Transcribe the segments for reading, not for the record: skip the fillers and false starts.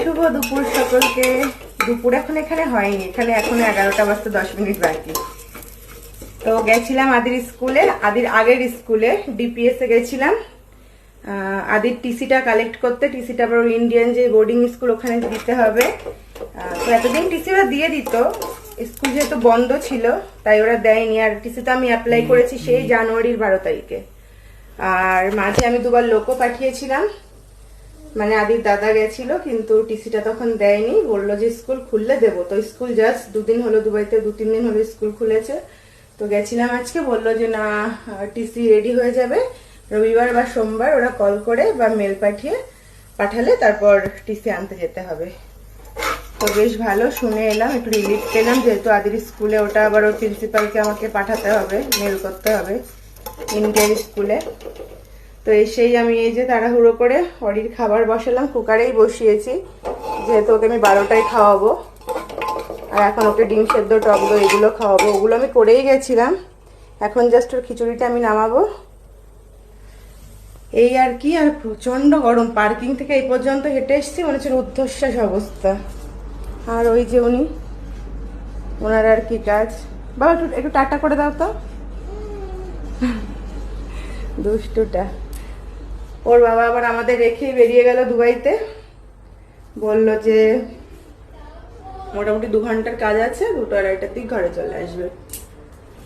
শুভ দুপুর সকলকে। দুপুর এখন এখানে হয়নি, এখানে এখন 11টা বাজতে 10 মিনিট বাকি। তো গেছিলাম আদির স্কুলে, আদির আগের স্কুলে ডিপিএস এ গেছিলাম আদির টিসিটা কালেক্ট করতে। টিসিটা আবার ইন্ডিয়ান যে বোর্ডিং স্কুল ওখানে দিতে হবে। তো এতদিন টিসি ওরা দিয়ে দিত, স্কুল যেহেতু বন্ধ ছিল তাই ওরা দেয়নি। আর টিসিটা আমি অ্যাপ্লাই করেছি সেই জানুয়ারির 12 তারিখে। আর মাঝে আমি দুবার লোকও পাঠিয়েছিলাম, মানে আদির দাদা গেছিল, কিন্তু টিসিটা তখন দেয়নি, বললো যে স্কুল খুললে দেবো। তো স্কুল জাস্ট 2 দিন হলো, দুবাইতে 2-3 দিন হলো স্কুল খুলেছে। তো গেছিলাম আজকে, বললো যে না টিসি রেডি হয়ে যাবে রবিবার বা সোমবার, ওরা কল করে বা মেল পাঠালে তারপর টিসি আনতে যেতে হবে। তো বেশ ভালো, শুনে এলাম, একটু রিলিফ পেলাম, যেহেতু আদির স্কুলে ওটা আবার ওর প্রিন্সিপালকে আমাকে পাঠাতে হবে, মেল করতে হবে ইন্ডিয়ান স্কুলে। তো এসেই আমি এই যে তাড়াহুড়ো করে অরির খাবার বসালাম, কুকারেই বসিয়েছি, যেহেতু ওকে আমি 12টায় খাওয়াবো। আর এখন ওকে ডিম সেদ্ধ, টক দই এগুলো খাওয়াবো, ওগুলো আমি করেই গেছিলাম। এখন জাস্ট ওর খিচুড়িটা আমি নামাবো, এই আর কি। আর প্রচন্ড গরম, পার্কিং থেকে এই পর্যন্ত হেঁটে এসছি, মনে হচ্ছে রুদ্ধশ্বাস অবস্থা। আর ওই যে উনি, ওনার আর কি কাজ। বাবা একটু একটু টাটা করে দাও তো, দুষ্টুটা। ওর বাবা আবার আমাদের রেখেই বেরিয়ে গেল দুবাইতে, বলল যে মোটামুটি 2 ঘন্টার কাজ আছে, 2-2:30টার দিক ঘরে চলে আসবে।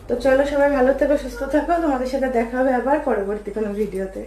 তো চলো সবাই ভালো থেকো, সুস্থ থাকো, তোমাদের সাথে দেখা হবে আবার পরবর্তী কোনো ভিডিওতে।